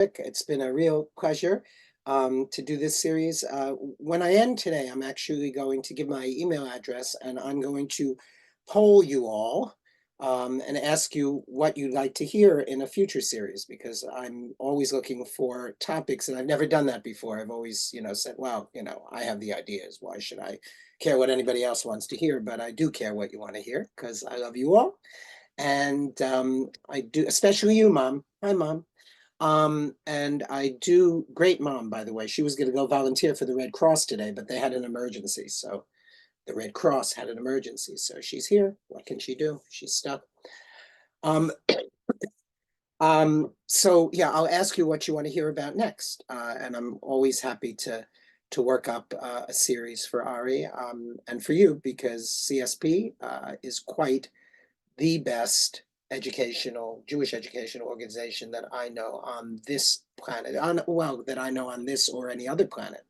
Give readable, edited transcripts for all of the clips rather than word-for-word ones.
It's been a real pleasure to do this series. When I end today, I'm actually going to give my email address and I'm going to poll you all and ask you what you'd like to hear in a future series, because I'm always looking for topics and I've never done that before. I've always, said, well, I have the ideas. Why should I care what anybody else wants to hear? But I do care what you want to hear because I love you all. And I do, especially you, Mom. Hi, Mom. And I do, great mom, by the way. She was going to go volunteer for the Red Cross today, but they had an emergency. So the Red Cross had an emergency. So she's here. What can she do? She's stuck. Um, so yeah, I'll ask you what you want to hear about next. And I'm always happy to work up a series for Ari and for you, because CSP is quite the best Jewish educational organization that I know on this planet, that I know on this or any other planet.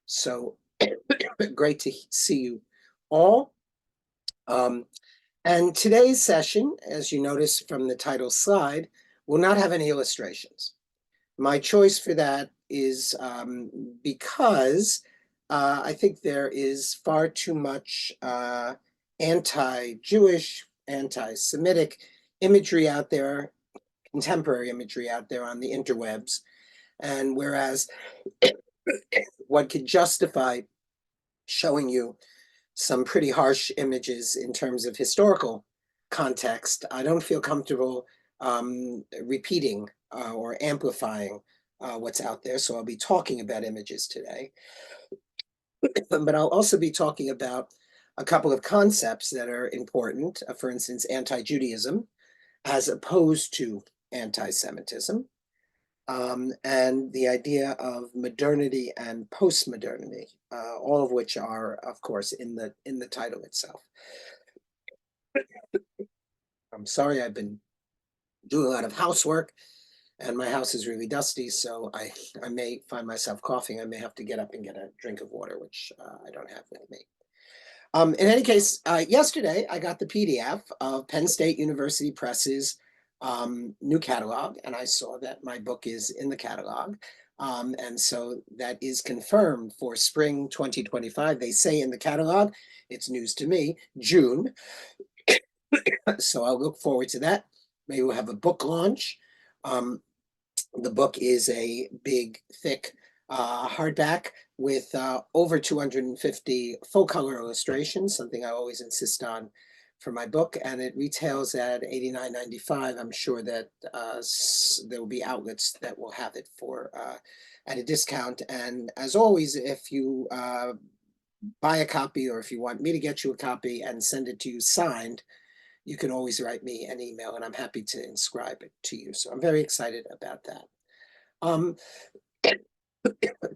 So great to see you all. And today's session, as you notice from the title slide, will not have any illustrations. My choice for that is because I think there is far too much anti-Jewish, anti-Semitic imagery out there, contemporary imagery out there on the interwebs. And whereas one could justify showing you some pretty harsh images in terms of historical context, I don't feel comfortable repeating or amplifying what's out there. So I'll be talking about images today. But I'll also be talking about a couple of concepts that are important. For instance, anti-Judaism as opposed to anti-Semitism, and the idea of modernity and postmodernity, all of which are, of course, in the title itself. I'm sorry, I've been doing a lot of housework and my house is really dusty, so I may find myself coughing. I may have to get up and get a drink of water, which I don't have with me. In any case, yesterday I got the PDF of Penn State University Press's new catalog, and I saw that my book is in the catalog. And so that is confirmed for spring 2025. They say in the catalog, it's news to me, June. So I'll look forward to that. Maybe we'll have a book launch. The book is a big, thick hardback with over 250 full color illustrations, something I always insist on for my book, and it retails at $89.95. I'm sure that there will be outlets that will have it for at a discount. And as always, if you buy a copy, or if you want me to get you a copy and send it to you signed, you can always write me an email and I'm happy to inscribe it to you. So I'm very excited about that.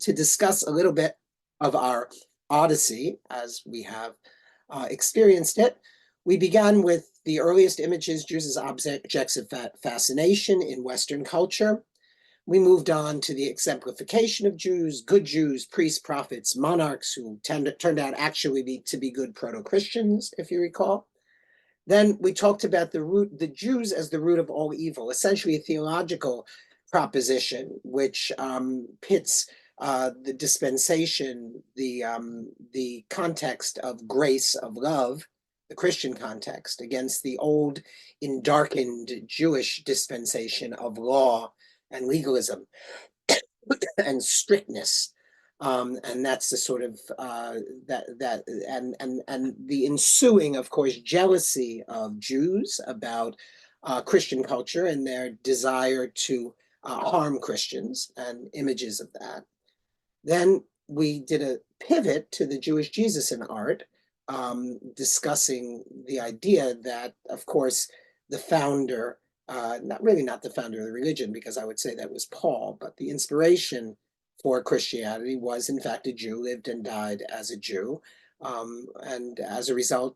To discuss a little bit of our Odyssey as we have experienced it, we began with the earliest images, Jews as objects of fascination in Western culture. We moved on to the exemplification of Jews, good Jews, priests, prophets, monarchs, who turned out actually to be good proto-Christians, if you recall. Then we talked about the Jews as the root of all evil, essentially a theological proposition, which pits the dispensation, the context of grace, of love, the Christian context, against the old, endarkened Jewish dispensation of law and legalism and strictness. And that's the sort of and the ensuing, of course, jealousy of Jews about Christian culture and their desire to harm Christians, and images of that. Then we did a pivot to the Jewish Jesus in art, discussing the idea that, of course, the founder, not the founder of the religion, because I would say that was Paul, but the inspiration for Christianity was, in fact, a Jew, lived and died as a Jew. And as a result,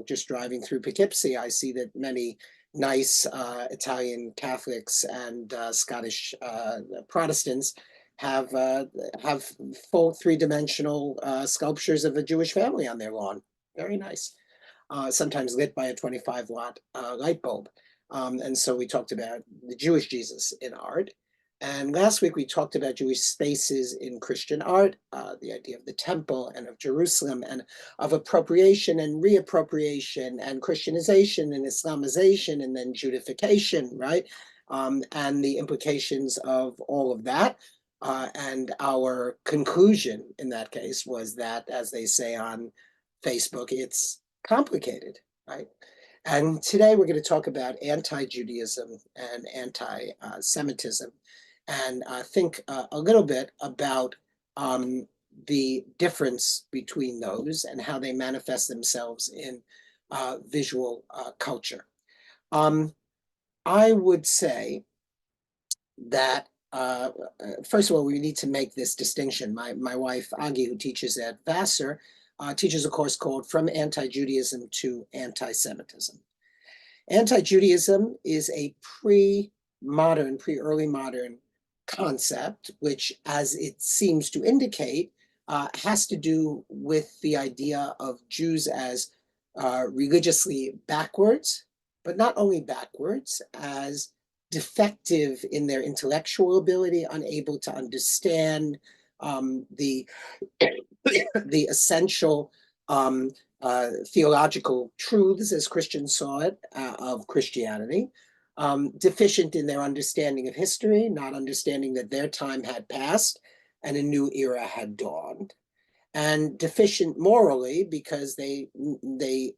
just driving through Poughkeepsie, I see that many nice Italian Catholics and Scottish Protestants have full three-dimensional sculptures of a Jewish family on their lawn. Very nice. Sometimes lit by a 25-watt light bulb. And so we talked about the Jewish Jesus in art. And last week we talked about Jewish spaces in Christian art, the idea of the temple and of Jerusalem and of appropriation and reappropriation and Christianization and Islamization and then Judification, right? And the implications of all of that. And our conclusion in that case was that, as they say on Facebook, it's complicated, right? And today we're going to talk about anti-Judaism and anti-Semitism and think a little bit about the difference between those and how they manifest themselves in visual culture. I would say that first of all, we need to make this distinction. My wife, Agi, who teaches at Vassar, teaches a course called From Anti-Judaism to Anti-Semitism. Anti-Judaism is a pre-modern, pre-early modern concept, which, as it seems to indicate, has to do with the idea of Jews as religiously backwards, but not only backwards, as defective in their intellectual ability, unable to understand the essential theological truths, as Christians saw it, of Christianity, deficient in their understanding of history, not understanding that their time had passed and a new era had dawned, and deficient morally because they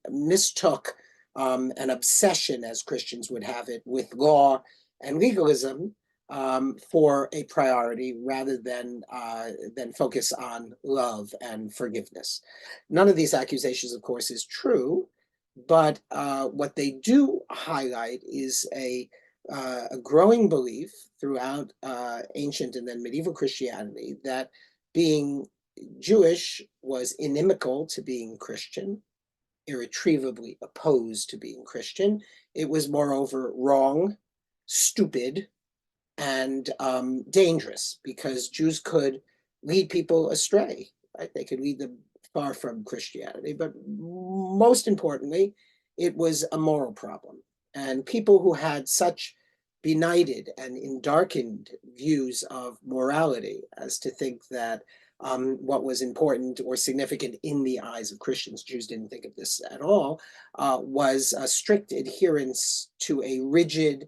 mistook an obsession, as Christians would have it, with law and legalism for a priority rather than focus on love and forgiveness. None of these accusations, of course, is true, but what they do highlight is a growing belief throughout ancient and then medieval Christianity that being Jewish was inimical to being Christian, irretrievably opposed to being Christian. It was moreover wrong, stupid, and dangerous, because Jews could lead people astray, right? They could lead them far from Christianity, but most importantly, it was a moral problem. And people who had such benighted and endarkened views of morality as to think that what was important or significant in the eyes of Christians, Jews didn't think of this at all, was a strict adherence to a rigid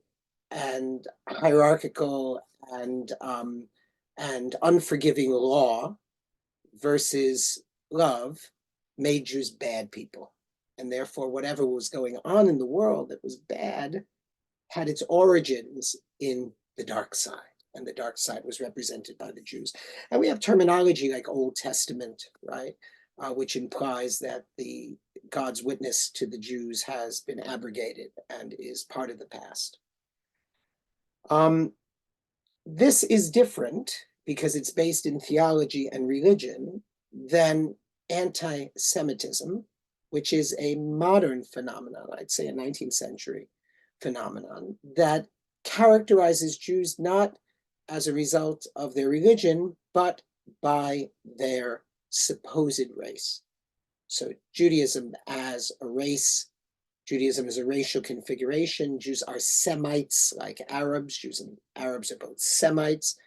and hierarchical and unforgiving law versus love made Jews bad people. And therefore, whatever was going on in the world that was bad had its origins in the dark side. And the dark side was represented by the Jews. And we have terminology like Old Testament, right? Which implies that the God's witness to the Jews has been abrogated and is part of the past. This is different because it's based in theology and religion than anti-Semitism, which is a modern phenomenon, I'd say a 19th century phenomenon, that characterizes Jews not as a result of their religion, but by their supposed race. So Judaism as a race, Judaism is a racial configuration. Jews are Semites like Arabs. Jews and Arabs are both Semites.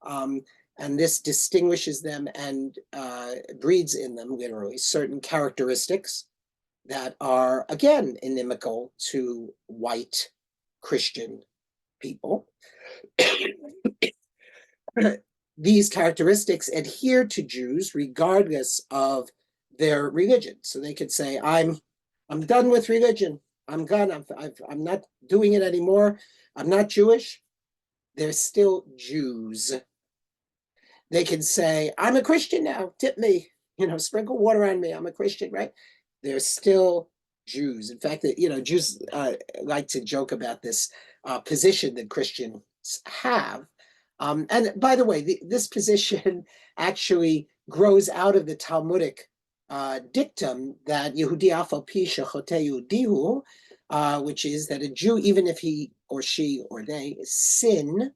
And this distinguishes them and breeds in them, literally, certain characteristics that are, again, inimical to white Christian people. These characteristics adhere to Jews regardless of their religion. So they could say, I'm done with religion. I'm gone. I'm not doing it anymore. I'm not Jewish. They're still Jews. They can say, I'm a Christian now. Tip me, sprinkle water on me. I'm a Christian, right? They're still Jews. In fact, Jews like to joke about this position that Christians have. And by the way, this position actually grows out of the Talmudic dictum that Yehudi af al pi shechote Yehudihu, which is that a Jew, even if he or she or they sin,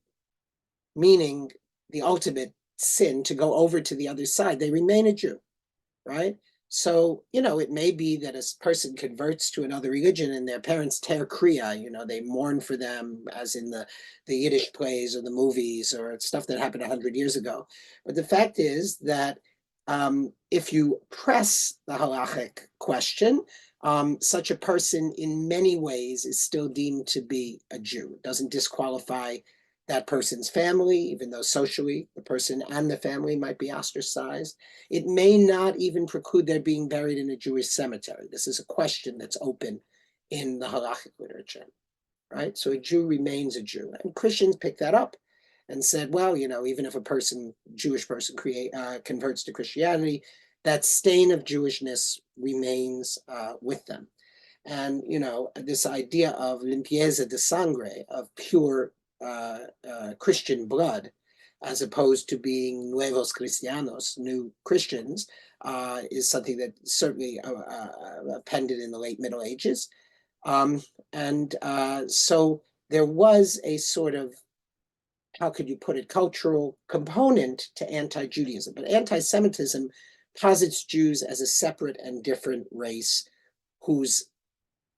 meaning the ultimate sin to go over to the other side, they remain a Jew, right? So, it may be that a person converts to another religion and their parents tear kriya, they mourn for them, as in the Yiddish plays or the movies or stuff that happened 100 years ago. But the fact is that if you press the halachic question, such a person in many ways is still deemed to be a Jew. It doesn't disqualify that person's family, even though socially the person and the family might be ostracized. It may not even preclude their being buried in a Jewish cemetery. This is a question that's open in the halachic literature, right? So a Jew remains a Jew. And Christians pick that up and said, well, even if a Jewish person converts to Christianity, that stain of Jewishness remains with them. And, this idea of limpieza de sangre, of pure Christian blood, as opposed to being nuevos cristianos, new Christians, is something that certainly appended in the late Middle Ages. And so there was a sort of, how could you put it, cultural component to anti-Judaism. But anti-Semitism posits Jews as a separate and different race whose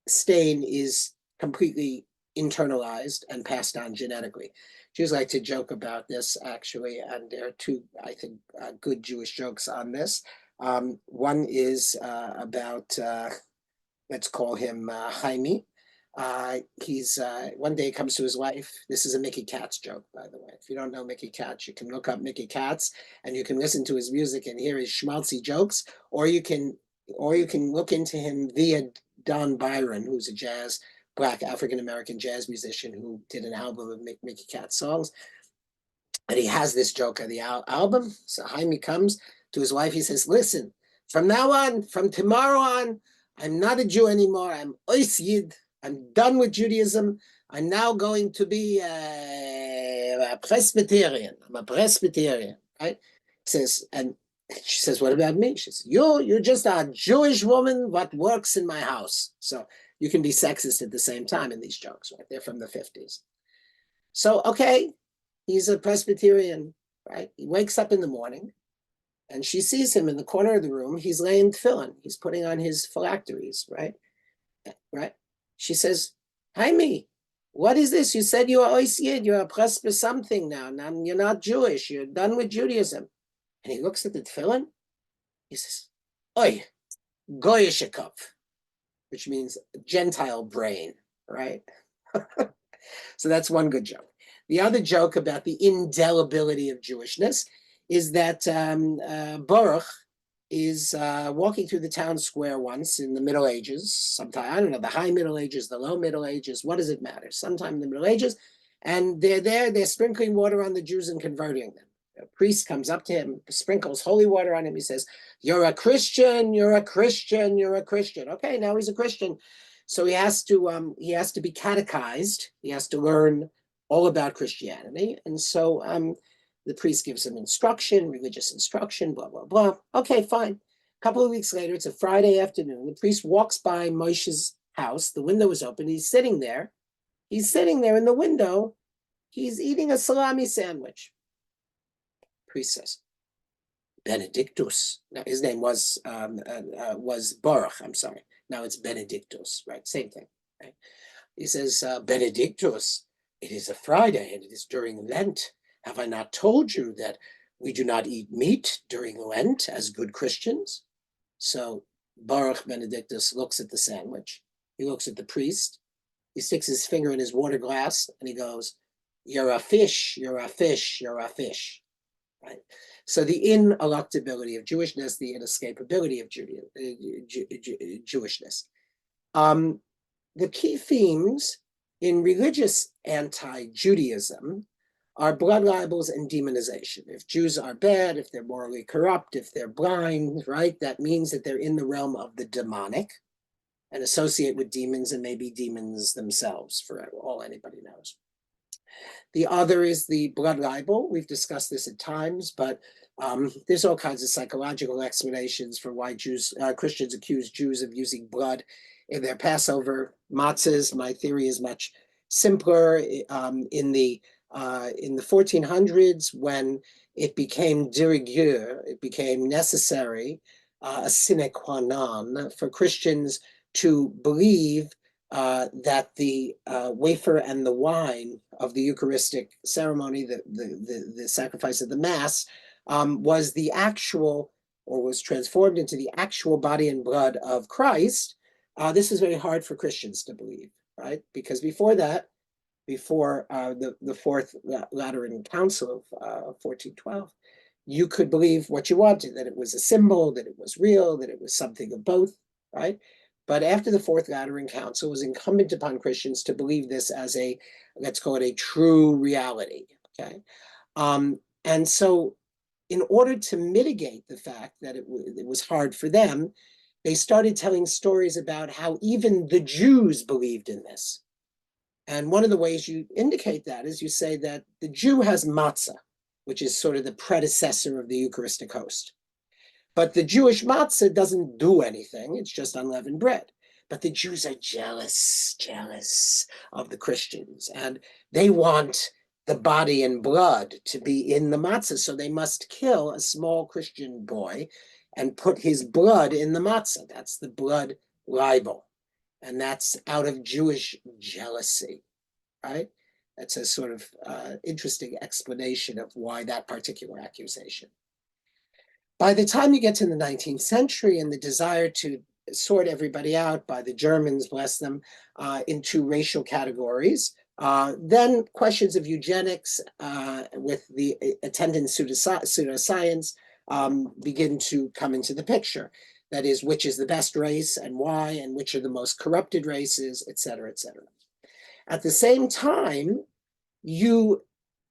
stain is completely internalized and passed on genetically. Jews like to joke about this, actually, and there are two, I think, good Jewish jokes on this. One is about, let's call him Jaime. He's one day comes to his wife. This is a Mickey Katz joke, by the way. If you don't know Mickey Katz, you can look up Mickey Katz and you can listen to his music and hear his schmaltzy jokes, or you can look into him via Don Byron, who's a Black African-American jazz musician who did an album of Mickey Katz songs. And he has this joke on the album. So Jaime comes to his wife. He says, listen, from now on, from tomorrow on, I'm not a Jew anymore. I'm Ois Yid. I'm done with Judaism. I'm now going to be a Presbyterian. I'm a Presbyterian, right? And she says, what about me? She says, you're just a Jewish woman what works in my house. So you can be sexist at the same time in these jokes, right? They're from the 50s. So, okay, he's a Presbyterian, right? He wakes up in the morning and she sees him in the corner of the room. He's laying tefillin. He's putting on his phylacteries, right? Right? She says, Jaime, what is this? You said you are Ois Yid. You're a Presby something now. Now you're not Jewish. You're done with Judaism. And he looks at the tefillin. He says, Oi, Goyish Kopf, which means Gentile brain, right? So that's one good joke. The other joke about the indelibility of Jewishness is that Baruch is walking through the town square once in the Middle Ages, sometime, I don't know, the high Middle Ages, the low Middle Ages, what does it matter? Sometime in the Middle Ages, and they're sprinkling water on the Jews and converting them. A priest comes up to him, sprinkles holy water on him. He says, you're a Christian, you're a Christian, you're a Christian. Okay, now he's a Christian. So he has to be catechized. He has to learn all about Christianity. And so the priest gives him instruction, religious instruction, blah, blah, blah. Okay, fine. A couple of weeks later, it's a Friday afternoon. The priest walks by Moshe's house. The window is open. He's sitting there. He's sitting there in the window. He's eating a salami sandwich. Priest says, Benedictus. Now, his name was Baruch, I'm sorry. Now it's Benedictus, right? Same thing, right? He says, Benedictus, it is a Friday and it is during Lent. Have I not told you that we do not eat meat during Lent as good Christians? So Baruch Benedictus looks at the sandwich. He looks at the priest. He sticks his finger in his water glass and he goes, you're a fish, you're a fish, you're a fish. Right? So the ineluctability of Jewishness, the inescapability of Jewishness. The key themes in religious anti-Judaism are blood libels and demonization. If Jews are bad, if they're morally corrupt, if they're blind, right, that means that they're in the realm of the demonic and associate with demons and maybe demons themselves, for all anybody knows. The other is the blood libel. We've discussed this at times, but there's all kinds of psychological explanations for why Christians accuse Jews of using blood in their Passover matzahs. My theory is much simpler. In the 1400s, when it became de rigueur, it became necessary a sine qua non for Christians to believe that the wafer and the wine of the Eucharistic ceremony, the sacrifice of the Mass, was the actual, or was transformed into the actual body and blood of Christ. This is very hard for Christians to believe, right? Because before that, before the Fourth Lateran Council of 1412, you could believe what you wanted, that it was a symbol, that it was real, that it was something of both, right? But after the Fourth Lateran Council, it was incumbent upon Christians to believe this as a, let's call it a true reality, okay? And so in order to mitigate the fact that it was hard for them, they started telling stories about how even the Jews believed in this. And one of the ways you indicate that is you say that the Jew has matzah, which is sort of the predecessor of the Eucharistic host. But the Jewish matzah doesn't do anything. It's just unleavened bread. But the Jews are jealous of the Christians. And they want the body and blood to be in the matzah. So they must kill a small Christian boy and put his blood in the matzah. That's the blood libel. And that's out of Jewish jealousy, right? That's a sort of interesting explanation of why that particular accusation. By the time you get to the 19th century and the desire to sort everybody out by the Germans, bless them, into racial categories, then questions of eugenics with the attendant pseudoscience begin to come into the picture. That is, which is the best race and why, and which are the most corrupted races, et cetera, et cetera. At the same time, you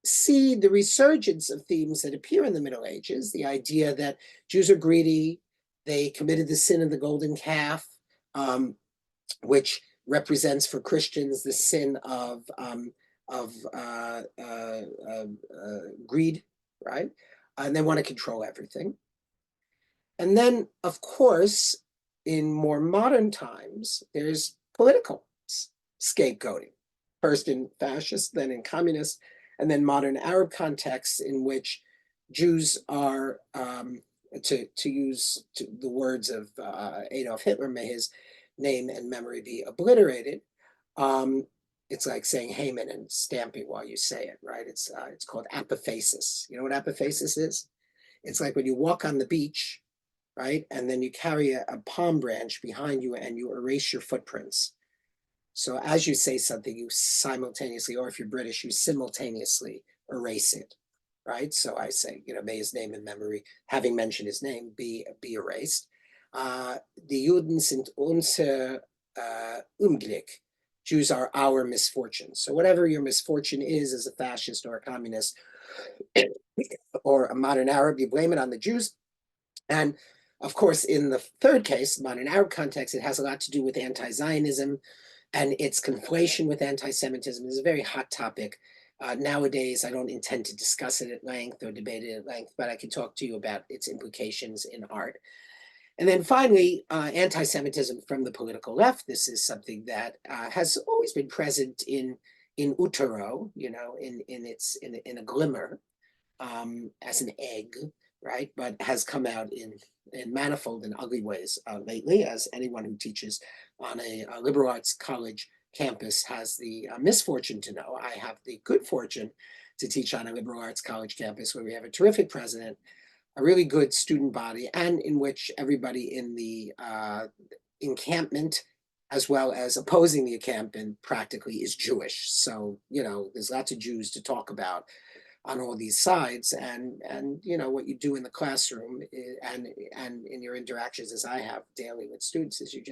see the resurgence of themes that appear in the Middle Ages, the idea that Jews are greedy, they committed the sin of the golden calf, which represents for Christians the sin of greed, right? And they want to control everything. And then, of course, in more modern times, there's political scapegoating, first in fascist, then in communist, and then modern Arab contexts in which Jews are, to use the words of Adolf Hitler, may his name and memory be obliterated. It's like saying Haman and stamping while you say it, right? It's called apophasis. You know what apophasis is? It's like when you walk on the beach, right? And then you carry a palm branch behind you and you erase your footprints. So as you say something, you simultaneously, or if you're British, you simultaneously erase it, right? So I say, may his name and memory, having mentioned his name, be erased. Die Juden sind unser Unglück. Jews are our misfortune. So whatever your misfortune is as a fascist or a communist or a modern Arab, you blame it on the Jews. And of course, in the third case, modern Arab context, it has a lot to do with anti-Zionism and its conflation with anti-Semitism. Is a very hot topic. Nowadays, I don't intend to discuss it at length or debate it at length, but I can talk to you about its implications in art. And then finally, anti-Semitism from the political left. This is something that has always been present in utero, in a glimmer, as an egg, right? But has come out in manifold and ugly ways lately, as anyone who teaches on a liberal arts college campus has the misfortune to know. I have the good fortune to teach on a liberal arts college campus where we have a terrific president, a really good student body, and in which everybody in the encampment, as well as opposing the encampment, practically is Jewish. So, there's lots of Jews to talk about on all these sides, and what you do in the classroom and in your interactions, as I have daily with students, is you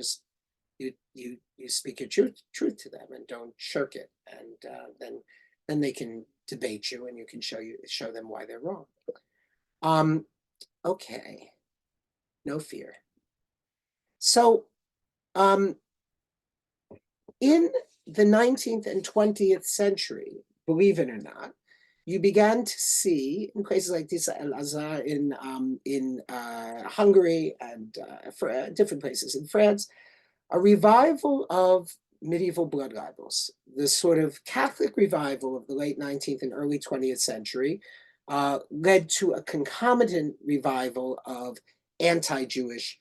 speak your truth to them and don't shirk it, and then they can debate you and you can show them why they're wrong. Okay, no fear. So in the 19th and 20th century, believe it or not, you began to see in places like this, Al-Azhar in Hungary and different places in France, a revival of medieval blood libels. The sort of Catholic revival of the late 19th and early 20th century led to a concomitant revival of anti-Jewish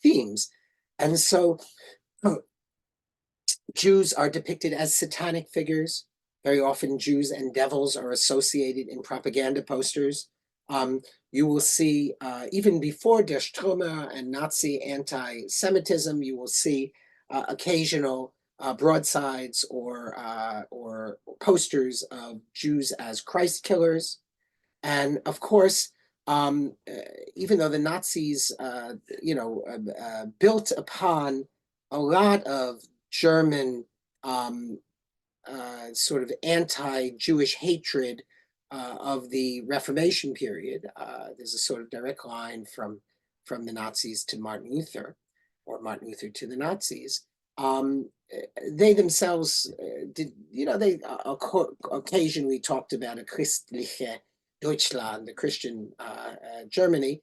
themes. And so Jews are depicted as satanic figures. Very often Jews and devils are associated in propaganda posters. You will see, even before Der Stürmer and Nazi anti-Semitism, you will see occasional broadsides or posters of Jews as Christ killers. And of course, even though the Nazis, built upon a lot of German sort of anti-Jewish hatred of the Reformation period. There's a sort of direct line from the Nazis to Martin Luther, or Martin Luther to the Nazis. They themselves did, they occasionally talked about a christliche Deutschland, the Christian Germany,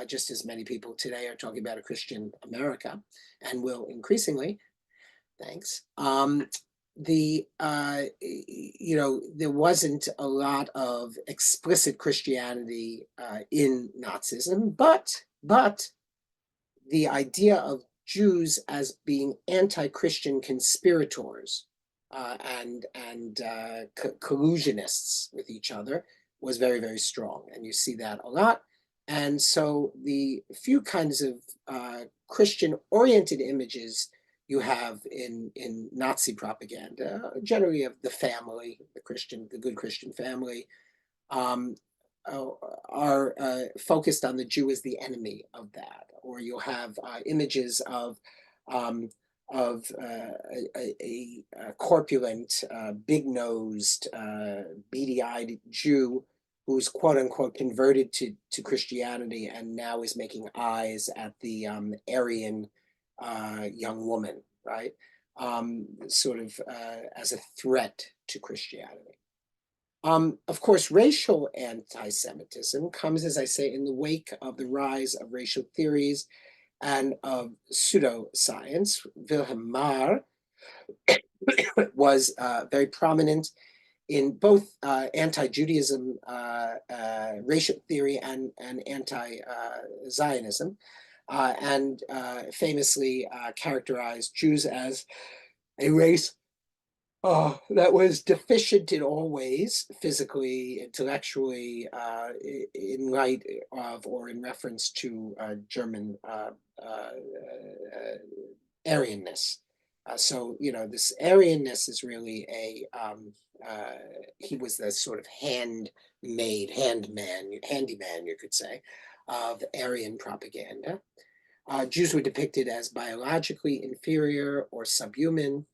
just as many people today are talking about a Christian America, and will increasingly. Thanks. There wasn't a lot of explicit Christianity in Nazism, but the idea of Jews as being anti-Christian conspirators and collusionists with each other was very, very strong, and you see that a lot. And so the few kinds of Christian-oriented images you have in Nazi propaganda, generally of the family, the good Christian family, are focused on the Jew as the enemy of that. Or you'll have images of a corpulent, big-nosed, beady-eyed Jew who's quote unquote converted to Christianity and now is making eyes at the Aryan young woman, right? Sort of as a threat to Christianity. Of course, racial anti-Semitism comes, as I say, in the wake of the rise of racial theories and of pseudoscience. Wilhelm Marr was very prominent in both anti-Judaism, racial theory, and anti-Zionism, and famously characterized Jews as a race that was deficient in all ways, physically, intellectually, in light of or in reference to German Aryanness. So, this Aryanness is really he was the sort of handyman, you could say, of Aryan propaganda. Jews were depicted as biologically inferior or subhuman.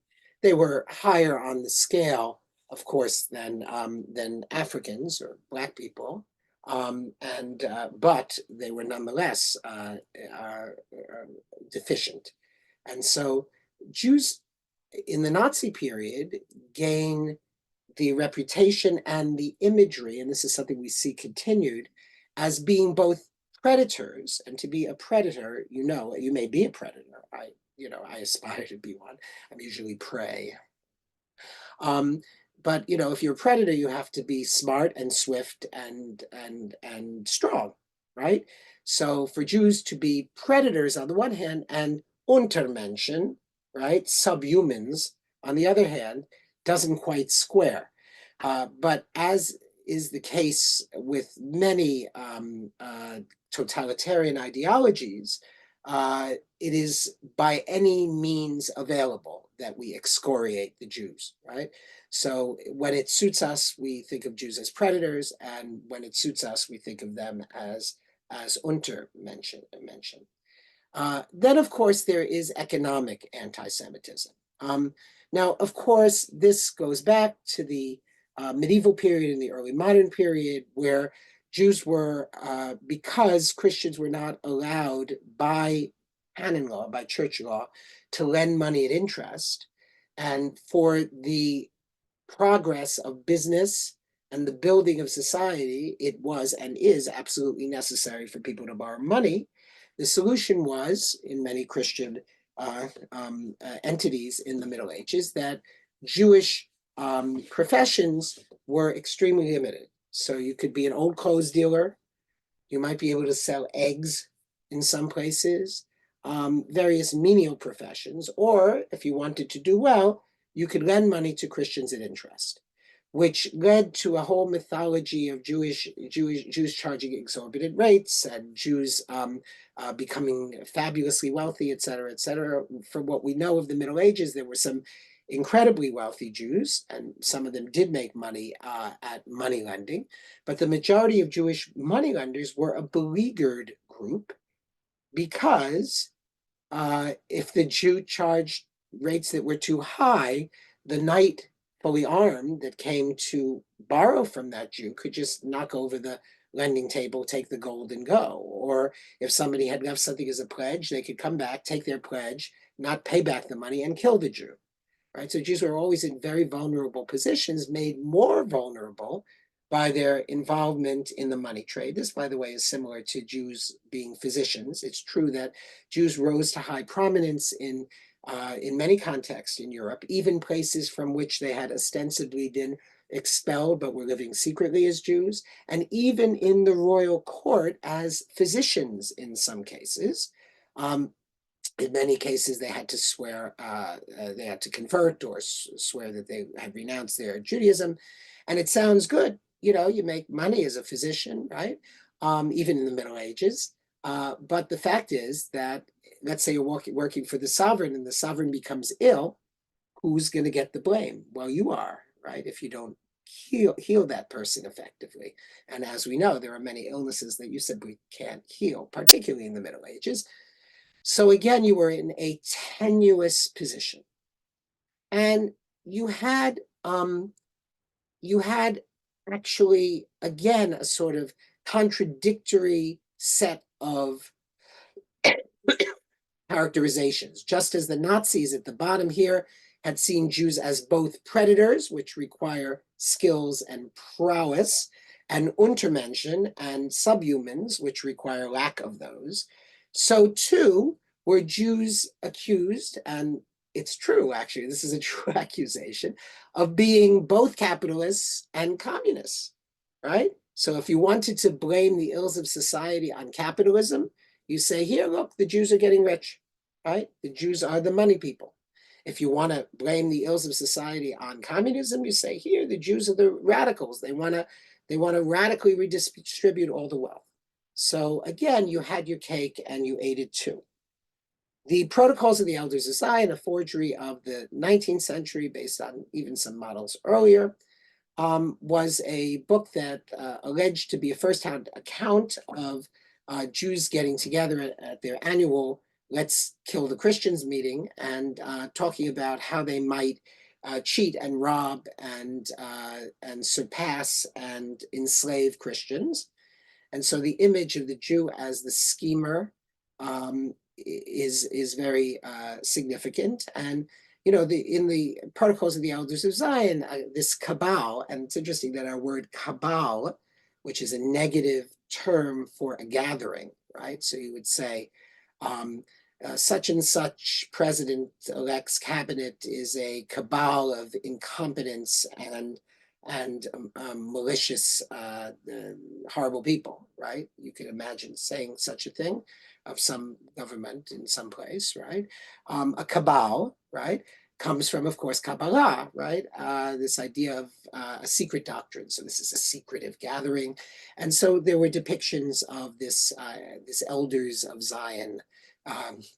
They were higher on the scale, of course, than Africans or Black people, but they were nonetheless deficient. And so Jews in the Nazi period gain the reputation and the imagery, and this is something we see continued, as being both predators. And to be a predator, you may be a predator. I aspire to be one. I'm usually prey. But if you're a predator, you have to be smart and swift and strong, right? So for Jews to be predators on the one hand and Untermenschen, right, subhumans on the other hand, doesn't quite square. But as is the case with many totalitarian ideologies, it is by any means available that we excoriate the Jews, right? So when it suits us, we think of Jews as predators, and when it suits us, we think of them as Untermenschen. Then, of course, there is economic anti-Semitism. Now, of course, this goes back to the medieval period and the early modern period, where Jews were, because Christians were not allowed by canon law, by church law, to lend money at interest, and for the progress of business and the building of society, it was and is absolutely necessary for people to borrow money. The solution was, in many Christian entities in the Middle Ages, that Jewish professions were extremely limited. So you could be an old clothes dealer, You might be able to sell eggs in some places, various menial professions, or if you wanted to do well, you could lend money to Christians at interest, which led to a whole mythology of Jews charging exorbitant rates and Jews becoming fabulously wealthy, et cetera, et cetera. From what we know of the Middle Ages, there were some incredibly wealthy Jews, and some of them did make money at money lending, but the majority of Jewish moneylenders were a beleaguered group because if the Jew charged rates that were too high, the knight fully armed that came to borrow from that Jew could just knock over the lending table, take the gold and go. Or if somebody had left something as a pledge, they could come back, take their pledge, not pay back the money, and kill the Jew. Right? So Jews were always in very vulnerable positions, made more vulnerable by their involvement in the money trade. This, by the way, is similar to Jews being physicians. It's true that Jews rose to high prominence in many contexts in Europe, even places from which they had ostensibly been expelled but were living secretly as Jews, and even in the royal court as physicians in some cases. In many cases, they had to swear, they had to convert or swear that they had renounced their Judaism. And it sounds good. You know, you make money as a physician, right? Even in the Middle Ages. But the fact is that, let's say you're working for the sovereign and the sovereign becomes ill, who's going to get the blame? Well, you are, right? If you don't heal that person effectively. And as we know, there are many illnesses that you simply can't heal, particularly in the Middle Ages. So again, you were in a tenuous position, and you had actually again a sort of contradictory set of characterizations. Just as the Nazis at the bottom here had seen Jews as both predators, which require skills and prowess, and Untermenschen and subhumans, which require lack of those, so too were Jews accused, and it's true, actually, this is a true accusation, of being both capitalists and communists, right? So if you wanted to blame the ills of society on capitalism, you say, here, look, the Jews are getting rich, right? The Jews are the money people. If you want to blame the ills of society on communism, you say, here, the Jews are the radicals. They want to radically redistribute all the wealth. So again, you had your cake and you ate it too. The Protocols of the Elders of Zion, a forgery of the 19th century based on even some models earlier, was a book that alleged to be a first-hand account of Jews getting together at their annual Let's Kill the Christians meeting and talking about how they might cheat and rob and surpass and enslave Christians. And so the image of the Jew as the schemer is very significant. And you know, in the Protocols of the Elders of Zion, this cabal, and it's interesting that our word cabal, which is a negative term for a gathering, right? So you would say, such and such president-elect's cabinet is a cabal of incompetence and malicious, horrible people, right? You can imagine saying such a thing of some government in some place, right? A cabal, right, comes from, of course, Kabbalah, right? This idea of a secret doctrine. So this is a secretive gathering. And so there were depictions of this Elders of Zion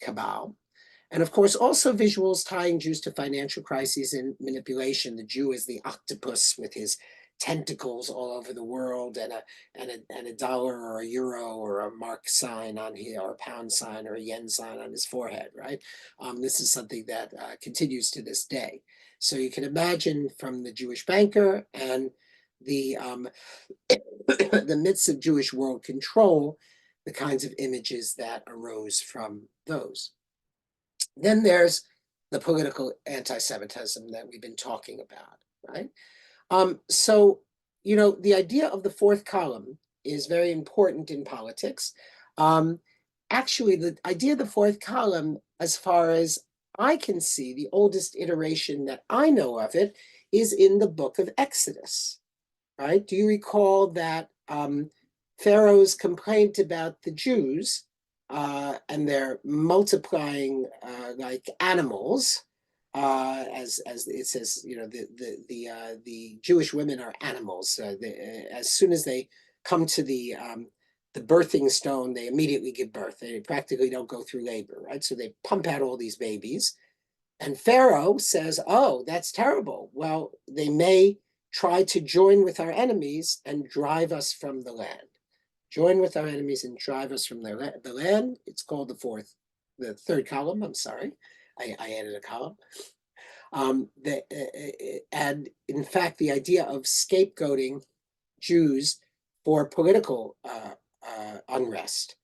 cabal. And of course, also visuals tying Jews to financial crises and manipulation. The Jew is the octopus with his tentacles all over the world, and a dollar or a euro or a mark sign on here, or a pound sign or a yen sign on his forehead, right? This is something that continues to this day. So you can imagine from the Jewish banker and the the midst of Jewish world control, the kinds of images that arose from those. Then there's the political anti-Semitism that we've been talking about, right? So, you know, the idea of the fourth column is very important in politics. Actually, the idea of the fourth column, as far as I can see, the oldest iteration that I know of it is in the book of Exodus, right? Do you recall that Pharaoh's complaint about the Jews and their multiplying like animals, as it says, the Jewish women are animals. As soon as they come to the birthing stone, they immediately give birth. They practically don't go through labor, right? So they pump out all these babies. And Pharaoh says, oh, that's terrible. Well, they may try to join with our enemies and drive us from the land. Join with our enemies and drive us from the land. It's called the third column. I'm sorry. I added a column. And in fact, the idea of scapegoating Jews for political unrest,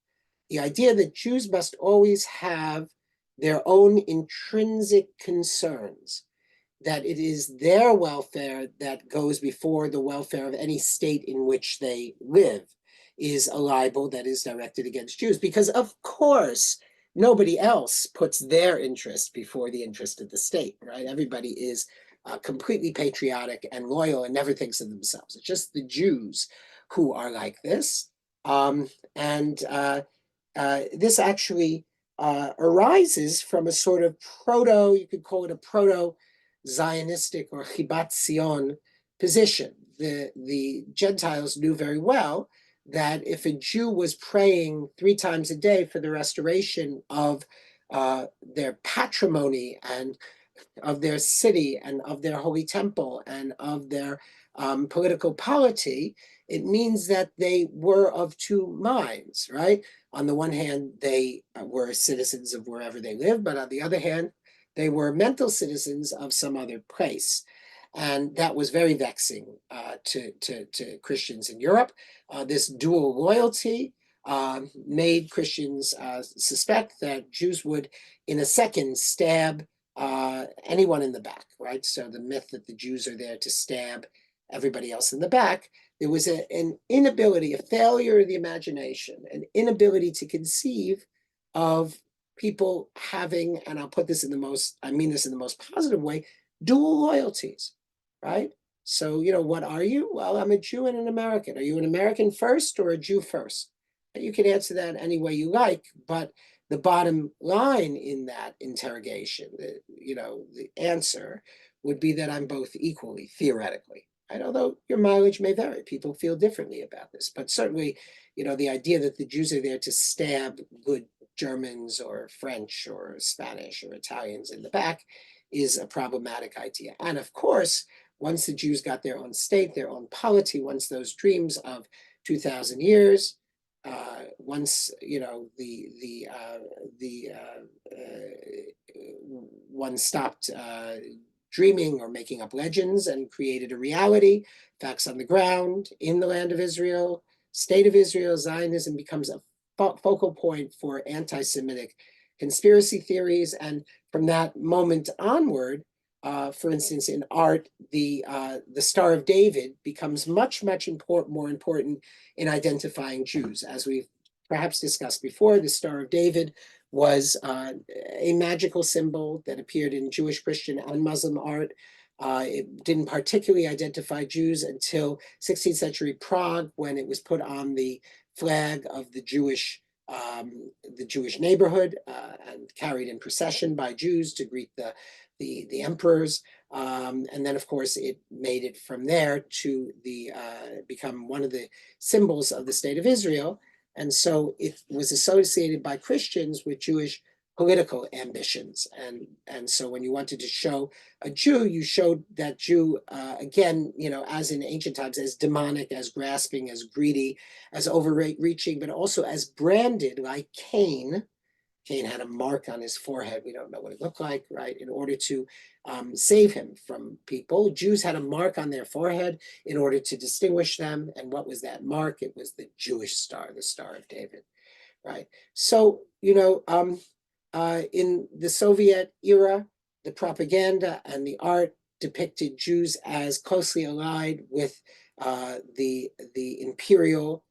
the idea that Jews must always have their own intrinsic concerns, that it is their welfare that goes before the welfare of any state in which they live, is a libel that is directed against Jews. Because of course, nobody else puts their interest before the interest of the state, right? Everybody is completely patriotic and loyal and never thinks of themselves. It's just the Jews who are like this. And this actually arises from a sort of you could call it a proto-Zionistic or Chibat Zion position. The Gentiles knew very well that if a Jew was praying 3 times a day for the restoration of their patrimony and of their city and of their holy temple and of their political polity, it means that they were of two minds, right? On the one hand, they were citizens of wherever they lived, but on the other hand, they were mental citizens of some other place. And that was very vexing to Christians in Europe. This dual loyalty made Christians suspect that Jews would, in a second, stab anyone in the back, right? So the myth that the Jews are there to stab everybody else in the back, there was an inability, a failure of the imagination, an inability to conceive of people having, and I'll put this in the most, I mean this in the most positive way, dual loyalties, right? So, what are you? Well, I'm a Jew and an American. Are you an American first or a Jew first? You can answer that any way you like, but the bottom line in that interrogation, the answer would be that I'm both equally, theoretically. And although your mileage may vary, people feel differently about this. But certainly, the idea that the Jews are there to stab good Germans or French or Spanish or Italians in the back is a problematic idea. And of course, once the Jews got their own state, their own polity, once those dreams of 2,000 years, once one stopped dreaming or making up legends and created a reality, facts on the ground in the land of Israel, state of Israel, Zionism becomes a focal point for anti-Semitic conspiracy theories. And from that moment onward, for instance, in art, the Star of David becomes much more important in identifying Jews. As we've perhaps discussed before, the Star of David was a magical symbol that appeared in Jewish, Christian, and Muslim art. It didn't particularly identify Jews until 16th century Prague, when it was put on the flag of the Jewish neighborhood and carried in procession by Jews to greet the emperors. And then, of course, it made it from there to become one of the symbols of the state of Israel. And so it was associated by Christians with Jewish political ambitions. And so when you wanted to show a Jew, you showed that Jew, again, as in ancient times, as demonic, as grasping, as greedy, as overreaching, but also as branded like Cain. Cain had a mark on his forehead. We don't know what it looked like, right? In order to save him from people. Jews had a mark on their forehead in order to distinguish them. And what was that mark? It was the Jewish star, the Star of David, right? So, in the Soviet era, the propaganda and the art depicted Jews as closely allied with the imperial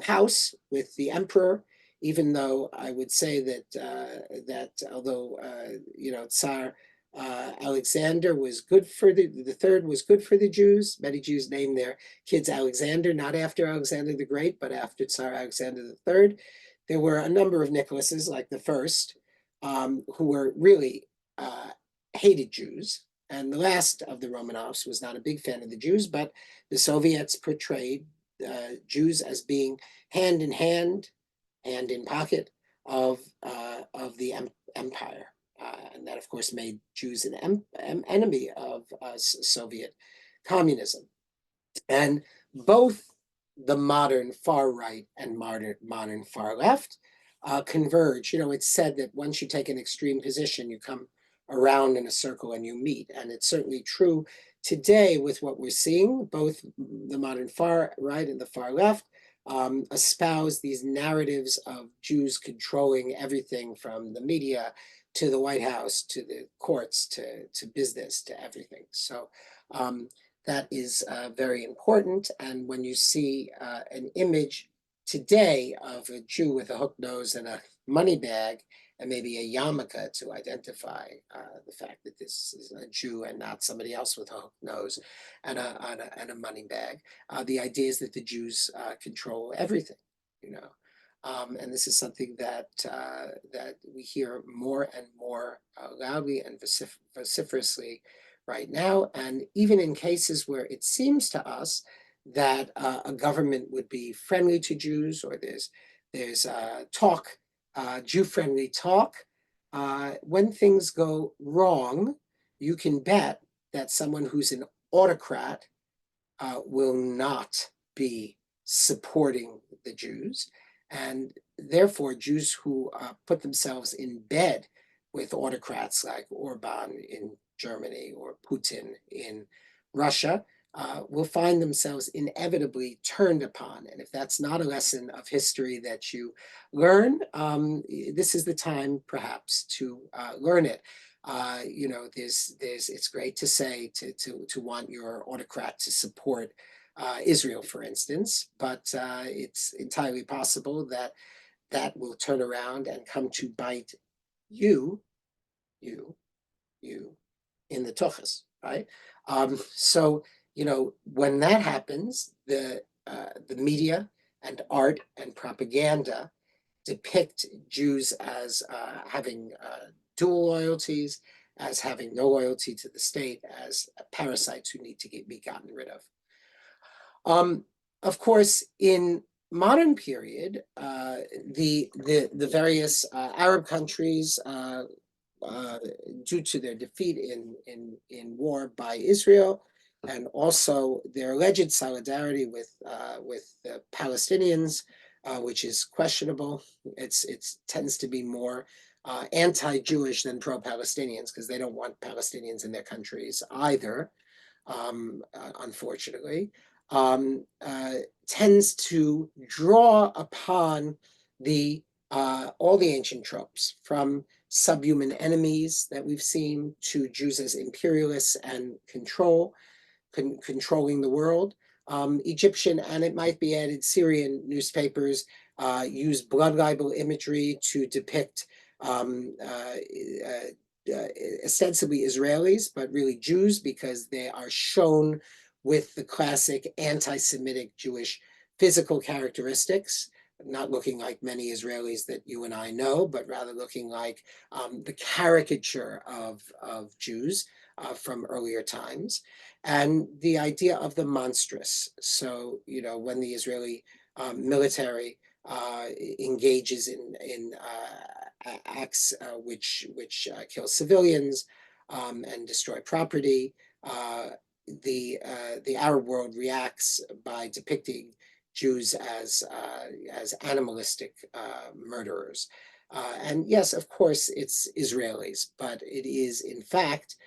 house, with the emperor, even though I would say that although Tsar Alexander was good for the third was good for the Jews. Many Jews named their kids Alexander, not after Alexander the Great, but after Tsar Alexander the Third. There were a number of Nicholases, like the first, who were really hated Jews. And the last of the Romanovs was not a big fan of the Jews, but the Soviets portrayed Jews as being hand in hand, hand in pocket of the empire. And that, of course, made Jews an enemy of Soviet communism. And both the modern far right and modern far left converge. You know, it's said that once you take an extreme position, you come around in a circle and you meet. And it's certainly true today with what we're seeing. Both the modern far right and the far left espouse these narratives of Jews controlling everything from the media to the White House, to the courts, to business, to everything. So that is very important. And when you see an image today of a Jew with a hook nose and a money bag, and maybe a yarmulke to identify the fact that this is a Jew and not somebody else with a hook nose and a money bag, the idea is that the Jews control everything, you know. And this is something that that we hear more and more loudly and vociferously right now. And even in cases where it seems to us that a government would be friendly to Jews, or there's talk, Jew-friendly talk, when things go wrong, you can bet that someone who's an autocrat will not be supporting the Jews. And therefore, Jews who put themselves in bed with autocrats like Orban in Germany or Putin in Russia will find themselves inevitably turned upon. And if that's not a lesson of history that you learn, this is the time perhaps to learn it. You know, it's great to say to want your autocrat to support Israel, for instance, but it's entirely possible that that will turn around and come to bite you, you, you in the tuchus, right? So, you know, when that happens, the media and art and propaganda depict Jews as having dual loyalties, as having no loyalty to the state, as parasites who need to be gotten rid of. Of course, in modern period, the various Arab countries, due to their defeat in war by Israel, and also their alleged solidarity with the Palestinians, which is questionable. It tends to be more anti-Jewish than pro-Palestinians, because they don't want Palestinians in their countries either, unfortunately. Tends to draw upon all the ancient tropes, from subhuman enemies that we've seen to Jews as imperialists and controlling the world. Egyptian, and it might be added, Syrian newspapers use blood libel imagery to depict ostensibly Israelis, but really Jews, because they are shown with the classic anti-Semitic Jewish physical characteristics, not looking like many Israelis that you and I know, but rather looking like the caricature of Jews from earlier times. And the idea of the monstrous. So, you know, when the Israeli military engages in acts which kill civilians and destroy property, the Arab world reacts by depicting Jews as animalistic murderers. And yes, of course, it's Israelis, but it is, in fact,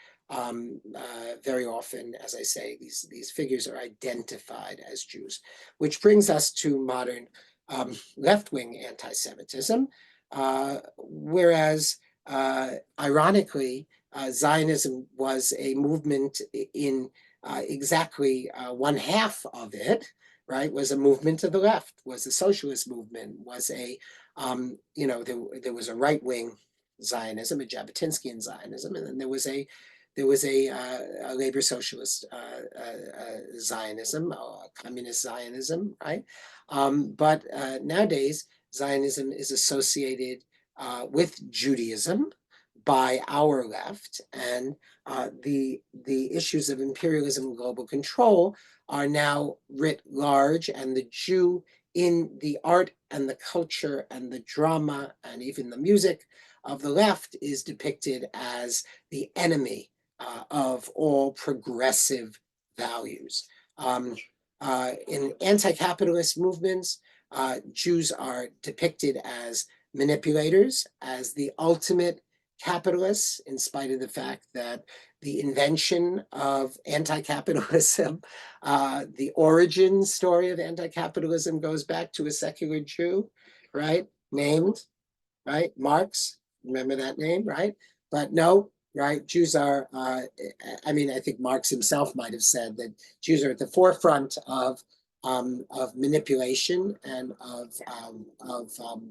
very often, as I say, these figures are identified as Jews, which brings us to modern left-wing anti-Semitism, whereas, ironically, Zionism was a movement in exactly one half of it, right, was a movement to the left, was a socialist movement, was a, you know, there was a right-wing Zionism, a Jabotinskian Zionism, and then there was a labor socialist Zionism, communist Zionism, right? But nowadays, Zionism is associated with Judaism by our left, and the issues of imperialism and global control are now writ large, and the Jew in the art and the culture and the drama and even the music of the left is depicted as the enemy of all progressive values. In anti-capitalist movements, Jews are depicted as manipulators, as the ultimate capitalists, in spite of the fact that the invention of anti-capitalism, the origin story of anti-capitalism goes back to a secular Jew, right? Named, right? Marx, remember that name, right? But no, right? Jews are, I mean, I think Marx himself might have said that Jews are at the forefront of manipulation and of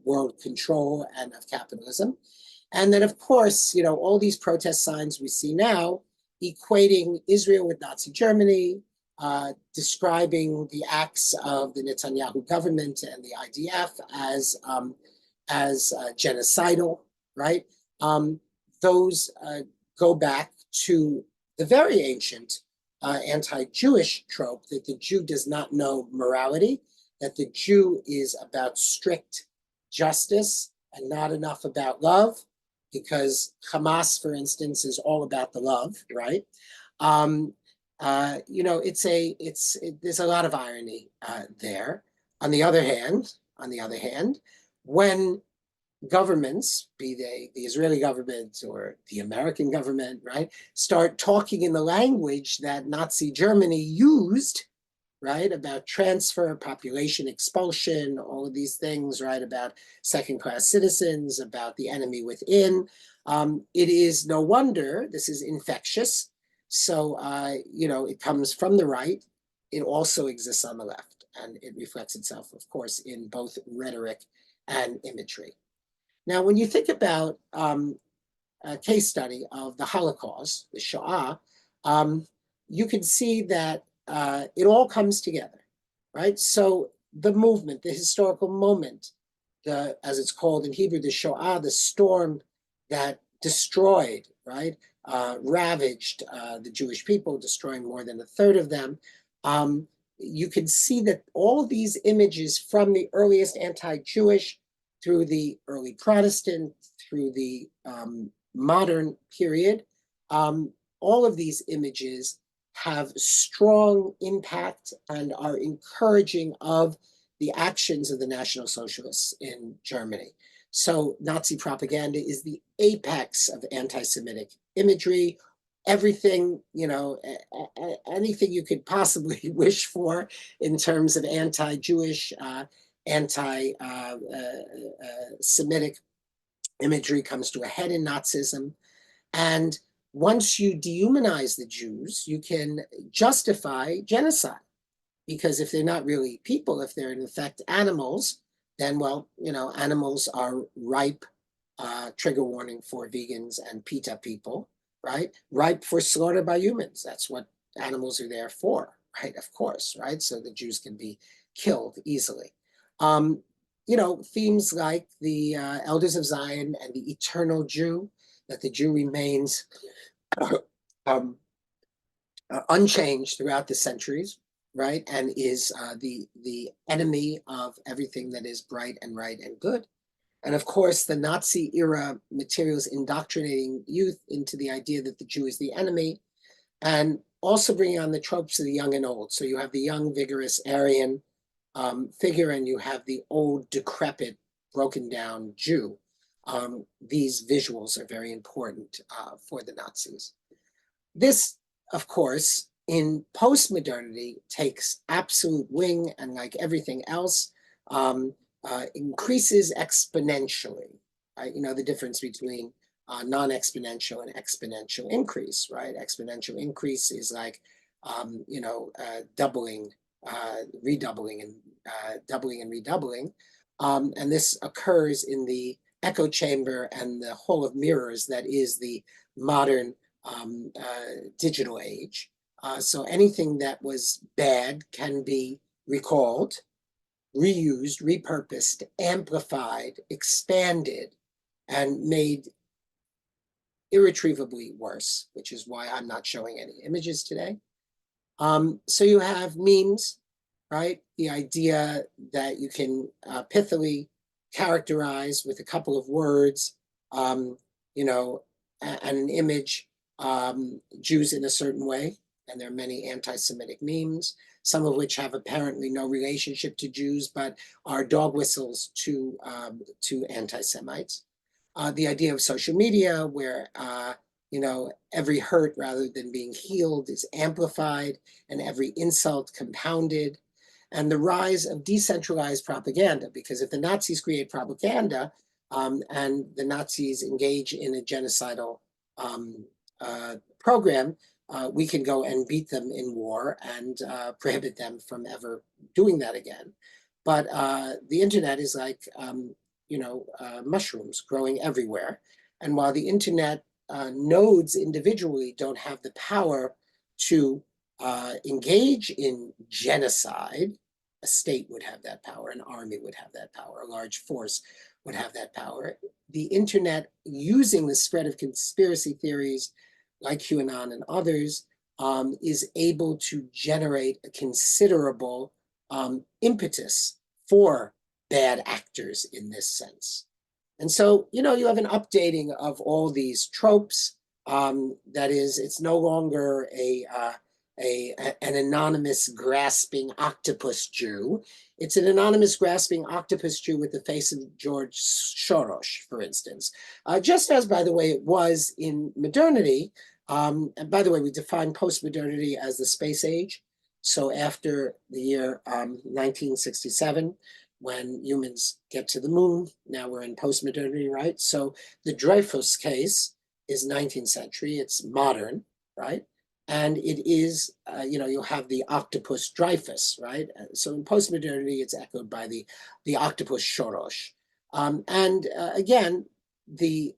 world control and of capitalism. And then, of course, you know, all these protest signs we see now equating Israel with Nazi Germany, describing the acts of the Netanyahu government and the IDF as genocidal, right? Those go back to the very ancient anti-Jewish trope that the Jew does not know morality, that the Jew is about strict justice and not enough about love, because Hamas, for instance, is all about the love, right? You know, there's a lot of irony there. On the other hand, when governments, be they the Israeli government or the American government, right, start talking in the language that Nazi Germany used, right, about transfer, population expulsion, all of these things, right, about second-class citizens, about the enemy within, it is no wonder this is infectious. So, you know, it comes from the right. It also exists on the left, and it reflects itself, of course, in both rhetoric and imagery. Now, when you think about a case study of the Holocaust, the Shoah, you can see that it all comes together, right? So the movement, the historical moment, as it's called in Hebrew, the Shoah, the storm that destroyed, right, ravaged the Jewish people, destroying more than a third of them. You can see that all these images from the earliest anti-Jewish through the early Protestant, through the modern period, all of these images have strong impact and are encouraging of the actions of the National Socialists in Germany. So Nazi propaganda is the apex of anti-Semitic imagery. Everything, you know, anything you could possibly wish for in terms of anti-Jewish, anti-Semitic imagery comes to a head in Nazism. And once you dehumanize the Jews, you can justify genocide. Because if they're not really people, if they're in effect animals, then, well, you know, animals are ripe, trigger warning for vegans and PETA people, right? Ripe for slaughter by humans. That's what animals are there for, right? Of course, right? So the Jews can be killed easily. You know, themes like the Elders of Zion and the eternal Jew, that the Jew remains unchanged throughout the centuries, right? And is the enemy of everything that is bright and right and good. And of course, the Nazi era materials indoctrinating youth into the idea that the Jew is the enemy, and also bringing on the tropes of the young and old. So you have the young, vigorous Aryan figure, and you have the old, decrepit, broken down Jew. These visuals are very important for the Nazis. This, of course, in postmodernity takes absolute wing, and like everything else, increases exponentially. Right? You know, the difference between non-exponential and exponential increase, right? Exponential increase is like, you know, doubling, redoubling, and doubling and redoubling. And this occurs in the echo chamber and the hall of mirrors that is the modern digital age. So anything that was bad can be recalled, reused, repurposed, amplified, expanded, and made irretrievably worse, which is why I'm not showing any images today. So you have memes, right? The idea that you can pithily characterize with a couple of words, you know, and an image, Jews in a certain way. And there are many anti-Semitic memes, some of which have apparently no relationship to Jews, but are dog whistles to anti-Semites. The idea of social media, where you know, every hurt rather than being healed is amplified and every insult compounded, and the rise of decentralized propaganda, because if the Nazis create propaganda and the Nazis engage in a genocidal program, we can go and beat them in war and prohibit them from ever doing that again. But the internet is like, you know, mushrooms growing everywhere. And while the internet nodes individually don't have the power to engage in genocide, a state would have that power, an army would have that power, a large force would have that power. The internet, using the spread of conspiracy theories like QAnon and others, is able to generate a considerable impetus for bad actors in this sense. And so, you know, you have an updating of all these tropes. That is, it's no longer an anonymous grasping octopus Jew. It's an anonymous grasping octopus Jew with the face of George Soros, for instance. Just as, by the way, it was in modernity. And by the way, we define postmodernity as the space age. So after the year 1967, when humans get to the moon, now we're in postmodernity, right? So the Dreyfus case is 19th century, it's modern, right? And it is, you know, you'll have the octopus Dreyfus, right? So in postmodernity, it's echoed by the octopus Soros. And again, the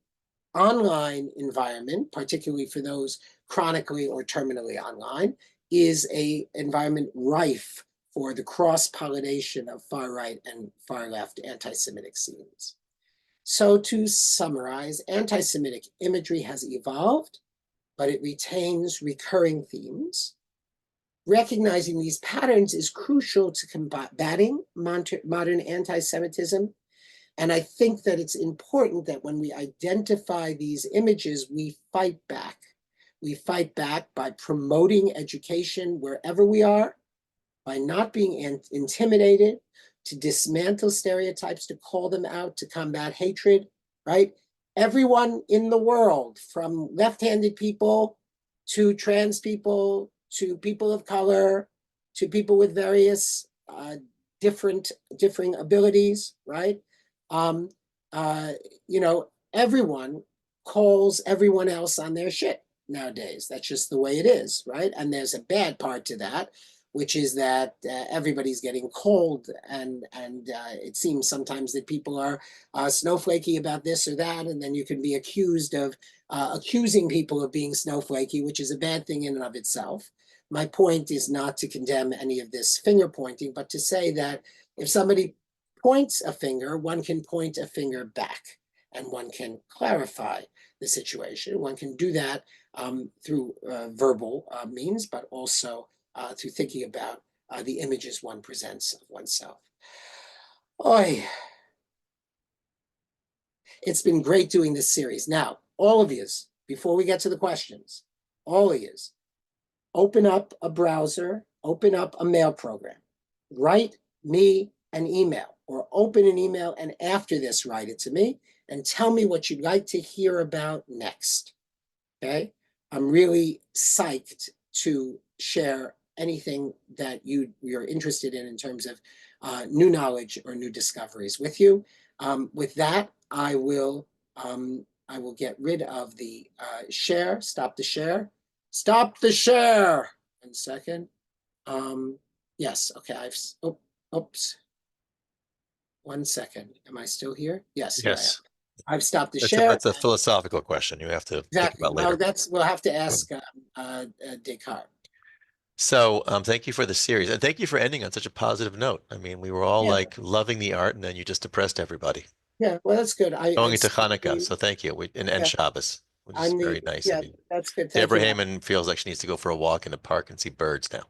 online environment, particularly for those chronically or terminally online, is an environment rife for the cross-pollination of far-right and far-left anti-Semitic scenes. So to summarize, anti-Semitic imagery has evolved, but it retains recurring themes. Recognizing these patterns is crucial to combating modern anti-Semitism. And I think that it's important that when we identify these images, we fight back. We fight back by promoting education wherever we are, by not being intimidated, to dismantle stereotypes, to call them out, to combat hatred, right? Everyone in the world, from left-handed people to trans people, to people of color, to people with various differing abilities, right? You know, everyone calls everyone else on their shit nowadays. That's just the way it is, right? And there's a bad part to that, which is that everybody's getting cold, and it seems sometimes that people are snowflakey about this or that, and then you can be accused of accusing people of being snowflakey, which is a bad thing in and of itself. My point is not to condemn any of this finger pointing, but to say that if somebody points a finger, one can point a finger back, and one can clarify the situation. One can do that through verbal means, but also through thinking about the images one presents of oneself. Oy. It's been great doing this series. Now, all of yous, before we get to the questions, all of yous, open up a browser, open up a mail program, write me an email, or open an email, and after this, write it to me and tell me what you'd like to hear about next, okay? I'm really psyched to share anything that you're interested in terms of new knowledge or new discoveries with you. With that, I will get rid of the share, stop the share. Stop the share! 1 second. Yes, okay, oops. 1 second, am I still here? Yes, here I am. Yes. I've stopped to That's a share. that's a philosophical question you have to think Exactly. about Well, later. that's we'll have to ask Descartes. So, thank you for the series, and thank you for ending on such a positive note. I mean, we were all Yeah, like loving the art, and then you just depressed everybody. yeah. Well, that's good. Going into It's Hanukkah, so thank you. And yeah. Shabbos, which is I'm the very nice of yeah. you. That's good. Thank Deborah you. Heyman feels like she needs to go for a walk in the park and see birds now.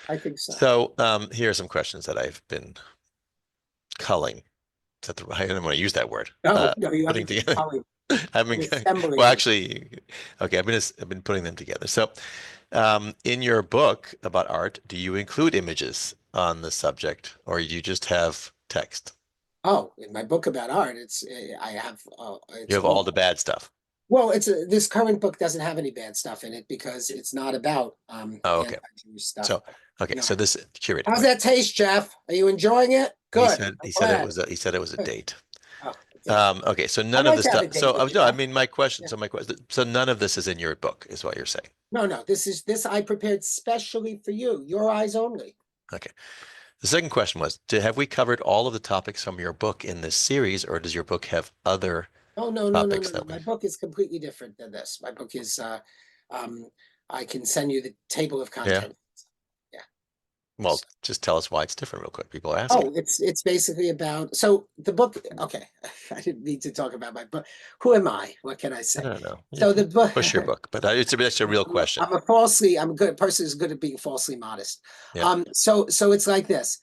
I think so. So, here are some questions that I've been culling. Is that I don't want to use that word. No, no, you Putting haven't been together. calling. I've been You're assembling well, them. actually, okay. I've been putting them together. So, in your book about art, do you include images on the subject, or do you just have text? Oh, in my book about art, I have You it's have all all the bad stuff. well. This current book doesn't have any bad stuff in it because it's not about Oh, okay. anti-Jewish stuff. So, okay. You know, So this curated how's question. that taste, Jeff? Are you enjoying it? He Good. said I'm he said it glad. was a Good. date. Oh, okay. Okay. So I'd none of like the to have stuff. a date So with you, no, I Jeff. mean my question. Yeah. So my question. So none of this is in your book, is what you're saying. No, no. This I prepared specially for you. Your eyes only. Okay. The second question was, have we covered all of the topics from your book in this series, or does your book have other Oh no, no, no, no, topics no. that My we? book is completely different than this. My book is um I can send you the table of Yeah. contents. Yeah. Well, just tell us why it's different real quick. People are asking. Oh, it's basically about so the book. Okay, I didn't need to talk about my book. Who am I? What can I I say? don't know. So the You book. push your book, but it's a real question. I'm a good person who's good at being falsely modest. Yeah. So it's like this.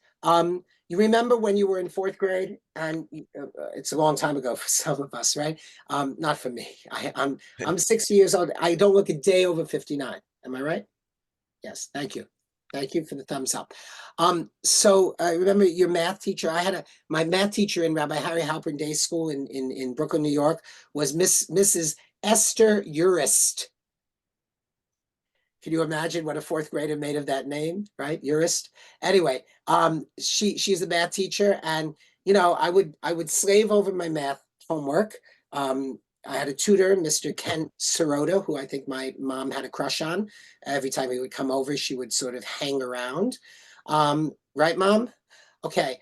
You remember when you were in fourth grade, and it's a long time ago for some of us, right? Not for me. I'm 60 years old. I don't look a day over 59. Am I right? Yes, thank you. Thank you for the thumbs up. So I remember your math teacher. My math teacher in Rabbi Harry Halpern Day School in Brooklyn, New York, was Mrs. Esther Urist. Can you imagine what a fourth grader made of that name, right? Urist. Anyway, she's a math teacher, and I would slave over my math homework. I had a tutor, Mr. Kent Sirota, who I think my mom had a crush on. Every time he would come over, she would sort of hang around. Right, Mom? Okay.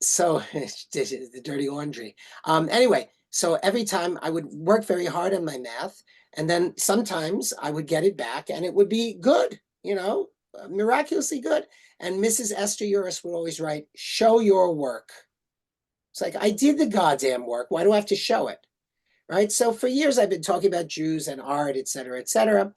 So the dirty laundry. Anyway, so every time I would work very hard on my math, and then sometimes I would get it back and it would be good, miraculously good. And Mrs. Esther Uris would always write, "Show your work." It's like, I did the goddamn work. Why do I have to show it? Right. So for years, I've been talking about Jews and art, et cetera, et cetera.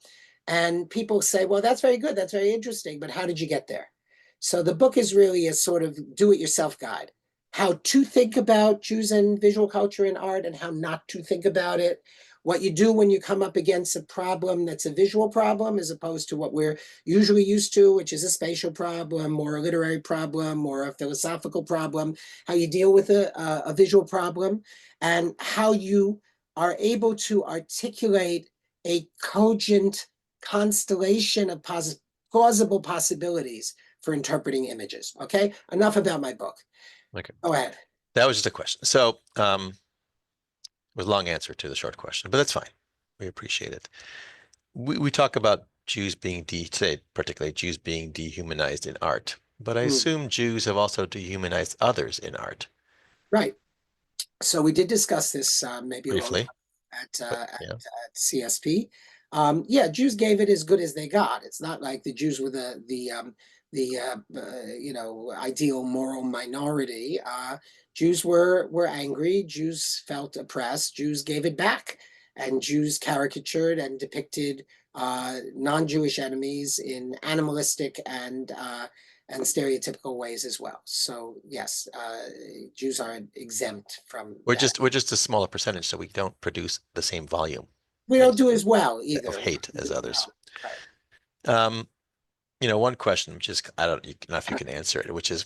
And people say, well, that's very good. That's very interesting. But how did you get there? So the book is really a sort of do it yourself guide, how to think about Jews and visual culture and art and how not to think about it. What you do when you come up against a problem that's a visual problem, as opposed to what we're usually used to, which is a spatial problem or a literary problem or a philosophical problem, how you deal with a visual problem, and how you are able to articulate a cogent constellation of plausible possibilities for interpreting images. Okay, enough about my book. Okay. Go ahead. That was just a question. So, it was a long answer to the short question, but that's fine. We appreciate it. We talk about Jews being today, particularly Jews being dehumanized in art, but I Mm, assume Jews have also dehumanized others in art right. So we did discuss this maybe a long briefly, time but yeah. at CSP. Yeah, Jews gave it as good as they got. It's not like the Jews were the ideal moral minority. Jews were angry. Jews felt oppressed. Jews gave it back, and Jews caricatured and depicted non-Jewish enemies in animalistic and stereotypical ways as well. So yes, Jews aren't exempt from We're that. just we're just a smaller percentage, so we don't produce the same volume We don't as do as well of either. We hate don't as do as others. well. Right. Um, one question, which is I don't know if you can answer it, which is,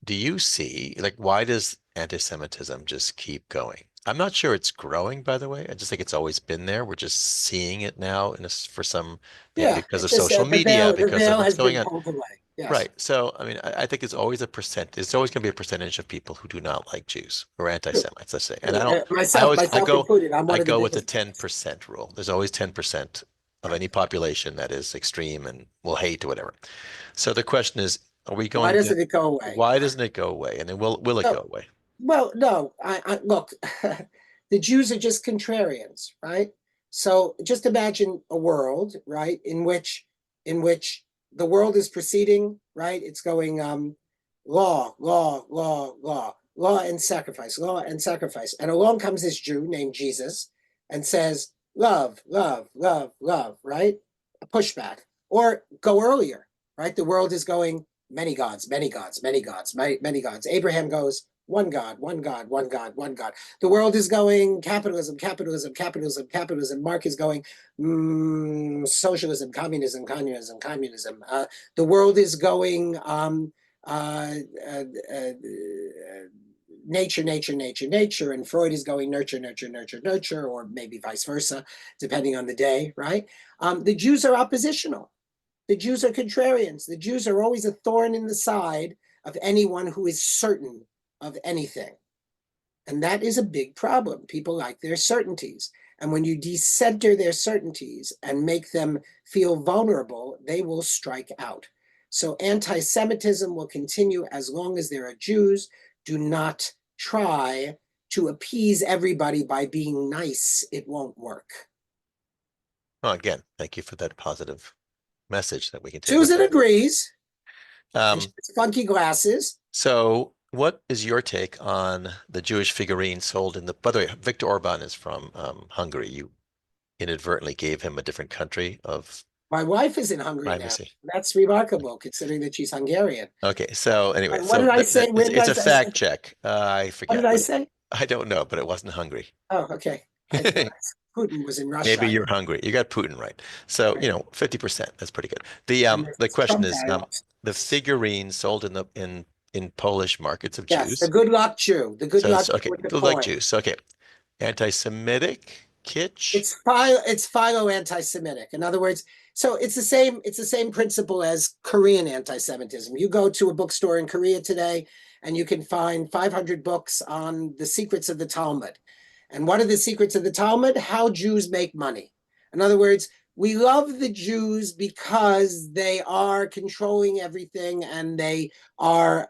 do you see like why does anti-Semitism just keep going? I'm not sure it's growing, by the way. I just think it's always been there. We're just seeing it now, for some, maybe Yeah, because it's of just social the media, the because of veil what's has going been on. pulled away. Yes. Right. So, I mean, I think it's always a percent. It's always going to be a percentage of people who do not like Jews or True. anti-Semites, let's say. And True. I don't. Myself included. I'm I one of the go with the biggest. 10% rule. There's always 10% of Right. any population that is extreme and will hate or whatever. So the question is, are we Why going to? doesn't it go away? Why Right. doesn't it go away? And then will it So, go away? well, no. I look. The Jews are just contrarians, right? So just imagine a world, right, in which the world is proceeding, right? It's going law, law, law, law, law and sacrifice, law and sacrifice. And along comes this Jew named Jesus and says, love, love, love, love, right? A pushback. Or go earlier, right? The world is going many gods, many gods, many gods, many gods. Abraham goes, one God, one God, one God, one God. The world is going capitalism, capitalism, capitalism, capitalism. Mark is going socialism, communism, communism, communism. The world is going uh, uh, uh, nature, nature, nature, nature, and Freud is going nurture, nurture, nurture, nurture, or maybe vice versa, depending on the day, right? The Jews are oppositional. The Jews are contrarians. The Jews are always a thorn in the side of anyone who is certain of anything. And that is a big problem. People like their certainties. And when you decenter their certainties and make them feel vulnerable, they will strike out. So anti-Semitism will continue as long as there are Jews. Do not try to appease everybody by being nice. It won't work. Well, again, thank you for that positive message that we can take with Susan us. agrees. And she Um, has funky glasses. so what is your take on the Jewish figurine sold in the, by the way, Viktor Orban is from Hungary. You inadvertently gave him a different country of My wife is in Hungary now. privacy. That's remarkable, considering that she's Hungarian. Okay, so anyway, And what so did I say? Where did it's a I say? fact check. I What forget did I what say? I don't know, but it wasn't Hungary. Oh, okay. I thought Putin was in Maybe Russia. you're hungry. You got Putin right. So, 50%, that's pretty good. The And the this question Trump is guy also. the figurines sold in the in Polish markets of Yes, the Jews. good luck Jew. The good luck So Jew okay, with the good luck coin. Jews. So, okay. Anti-Semitic kitsch. It's philo anti-Semitic. In other words, so it's the same principle as Korean anti-Semitism. You go to a bookstore in Korea today and you can find 500 books on the secrets of the Talmud. And what are the secrets of the Talmud? How Jews make money. In other words, we love the Jews because they are controlling everything and they are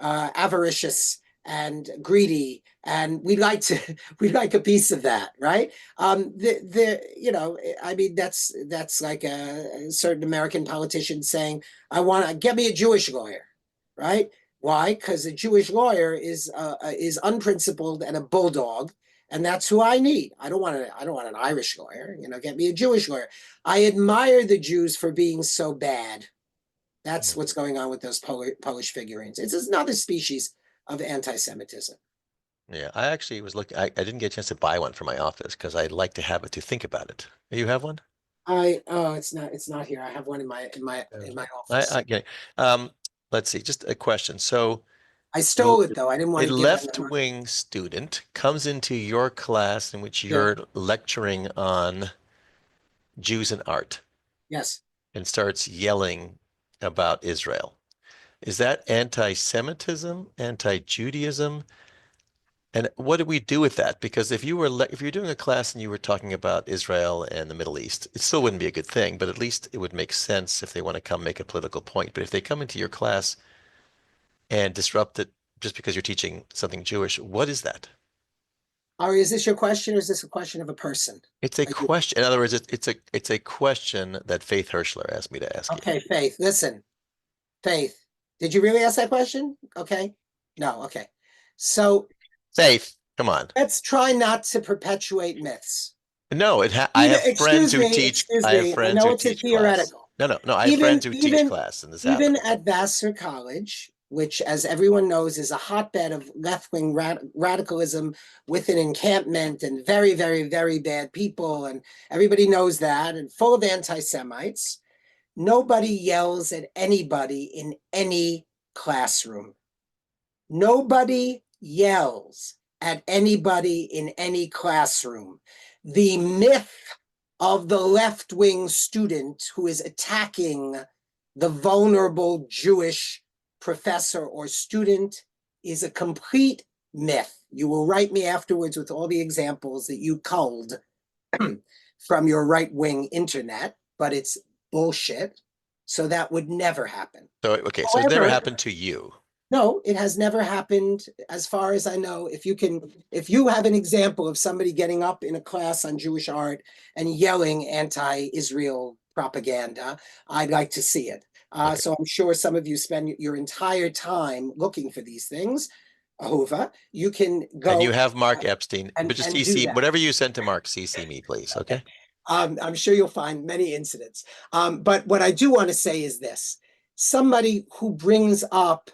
avaricious and greedy, and we'd like to we'd like a piece of that, right? I mean, that's like a certain American politician saying, "I want to get me a Jewish lawyer," right? Why? Because a Jewish lawyer is unprincipled and a bulldog, and that's who I need. I don't want an Irish lawyer. Get me a Jewish lawyer. I admire the Jews for being so bad. That's what's going on with those Polish figurines. It's another species of anti-Semitism. Yeah, I actually was looking. I didn't get a chance to buy one for my office because I like to have it to think about it. You have one? It's not here. I have one in my office. Okay. Um, let's see. Just a question. So I stole it though. I didn't a want to give them the money. left-wing student comes into your class in which Yeah. you're lecturing on Jews and art Yes. and starts yelling about Israel. Is that anti-Semitism, anti-Judaism? And what do we do with that? Because if you're doing a class and you were talking about Israel and the Middle East, it still wouldn't be a good thing, but at least it would make sense if they want to come make a political point. But if they come into your class and disrupt it just because you're teaching something Jewish, what is that? Ari, is this your question or is this a question of a person? It's a Are you question. In other words, it's a question that Faith Hirschler asked me to ask you. okay, Faith? Listen, Faith. Did you really ask that question? Okay. No, okay. So Faith, come on. let's try not to perpetuate myths. No, I Even, have friends who excuse I have me, I friends know who it's a teach class. theoretical. No, I have Even friends who teach even class and this even happens. at Vassar College, which, as everyone knows, is a hotbed of left-wing radicalism with an encampment and very, very, very bad people, and everybody knows that, and full of anti-Semites. Nobody yells at anybody in any classroom. Nobody yells at anybody in any classroom. The myth of the left-wing student who is attacking the vulnerable Jewish professor or student is a complete myth. You will write me afterwards with all the examples that you culled from your right-wing internet, but it's bullshit. So that would never happen. So, okay, so it's never However, happened to you. No, it has never happened as far as I know. If you have an example of somebody getting up in a class on Jewish art and yelling anti-Israel propaganda, I'd like to see it. Okay. So I'm sure some of you spend your entire time looking for these things. Ahova, you can And go you have Mark Epstein, but just and do CC, that. whatever you send to Mark, CC me, please. Okay. I'm sure you'll find many incidents. But what I do want to say is this: somebody who brings up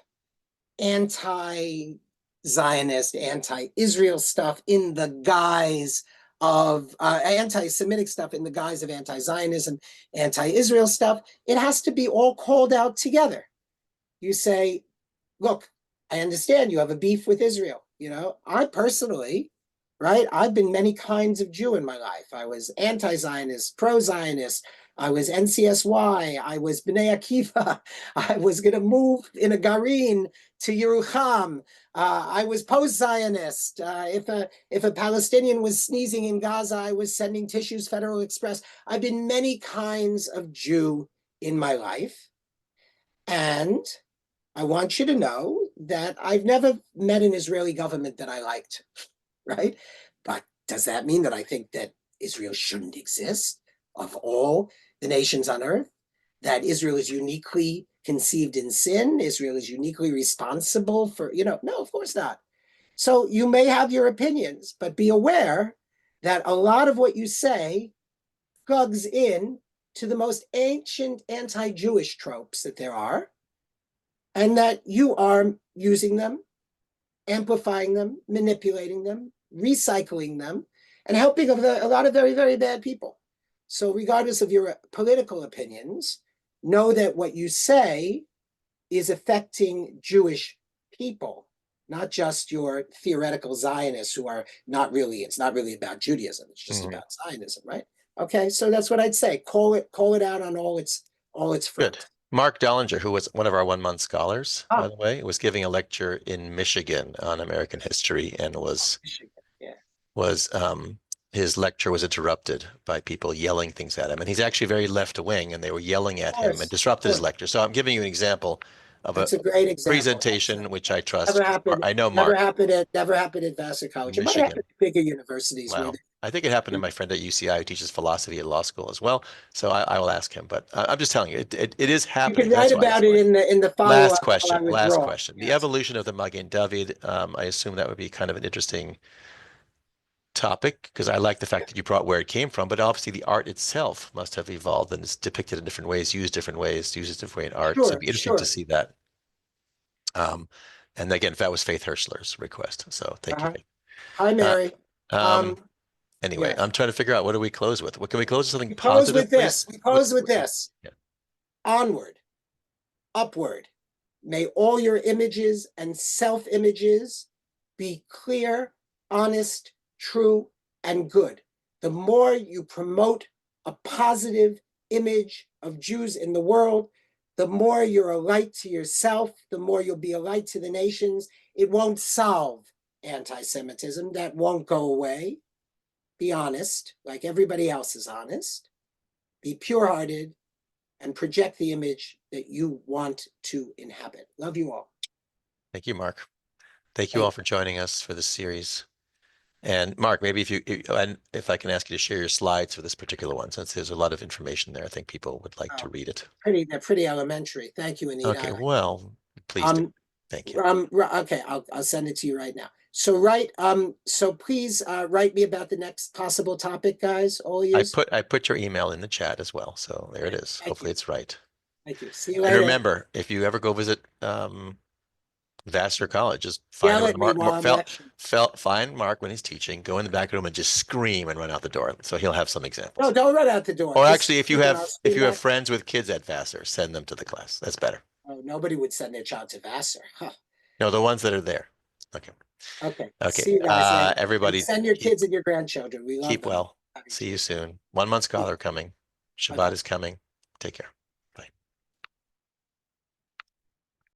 anti-Zionist, anti-Israel stuff in the guise of anti-Semitic stuff in the guise of anti-Zionism, anti-Israel stuff, it has to be all called out together. You say, look, I understand you have a beef with Israel. You know, I personally, right? I've been many kinds of Jew in my life. I was anti-Zionist, pro-Zionist. I was NCSY. I was B'nai Akiva. I was going to move in a garin to Yerucham. I was post-Zionist. If a Palestinian was sneezing in Gaza, I was sending tissues Federal Express. I've been many kinds of Jew in my life, and I want you to know that I've never met an Israeli government that I liked, right? But does that mean that I think that Israel shouldn't exist of all the nations on earth? That Israel is uniquely conceived in sin? Israel is uniquely responsible for, no, of course not. So you may have your opinions, but be aware that a lot of what you say plugs in to the most ancient anti-Jewish tropes that there are, and that you are using them, amplifying them, manipulating them, recycling them, and helping a lot of very, very bad people. So regardless of your political opinions, know that what you say is affecting Jewish people, not just your theoretical Zionists who are not really, it's not really about Judaism, it's just about Zionism, right? Okay, so that's what I'd say. Call it out on all its Good. fronts. Mark Dollinger, who was one of our 1 month scholars, by Ah, the way, was giving a lecture in Michigan on American history and yeah. was his lecture was interrupted by people yelling things at him. And he's actually very left wing, and they were yelling at him and disrupted his lecture. So I'm giving you an example of a That's a great example. presentation which I trust. Never happened. I know Mark, Never happened at Vassar College. It might happen Michigan. at bigger universities where Wow. I think it happened to my friend at UCI who teaches philosophy at law school as well. So I will ask him. But I'm just telling you, it is you happening. can write That's why about it in the follow last up. question. I was Last wrong. question. The Yes. evolution of the Magen David. I assume that would be kind of an interesting topic because I like the fact that you brought where it came from, but obviously the art itself must have evolved and it's depicted in different ways, used different ways, used a different way in art. So it'd Sure. be interesting to Sure. see that. And again, that was Faith Hirschler's request. So thank you, Uh-huh. Faith. Hi, Uh, Mary. um, anyway, Yes. I'm trying to figure out what do we close with? What can we close with something We close with positive, please? this. We close with this. Yeah. Onward, upward. May all your images and self-images be clear, honest, true, and good. The more you promote a positive image of Jews in the world, the more you're a light to yourself, the more you'll be a light to the nations. It won't solve anti-Semitism. That won't go away. Be honest, like everybody else is honest. Be pure-hearted and project the image that you want to inhabit. Love you all. Thank you, Mark. Thank you Thank all for joining us for this series. And Mark, maybe if I can ask you to share your slides for this particular one, since there's a lot of information there, I think people would like to read it. They're pretty elementary. Thank you, Anita. Okay, well, please do. Thank you. Okay, I'll send it to you right now. So so please write me about the next possible topic, guys. All of you. I put your email in the chat as well, so there it is. Thank Hopefully you. it's right. Thank you. See you And later. remember, if you ever go visit Vassar College, just find Yell at me while I'm lecturing. find Mark when he's teaching, go in the back room and just scream and run out the door. So he'll have some No, examples. don't run out the door. Or Just actually, if scream and I'll you scream have back. friends with kids at Vassar, send them to the class. That's better. Oh, nobody would send their child to Vassar. Huh. No, the ones that are there. Okay. Okay. Okay. See you guys later. Everybody, And send your kids and your grandchildren. We love keep them. well. See you soon. 1 month scholar coming. Shabbat is coming. Take care.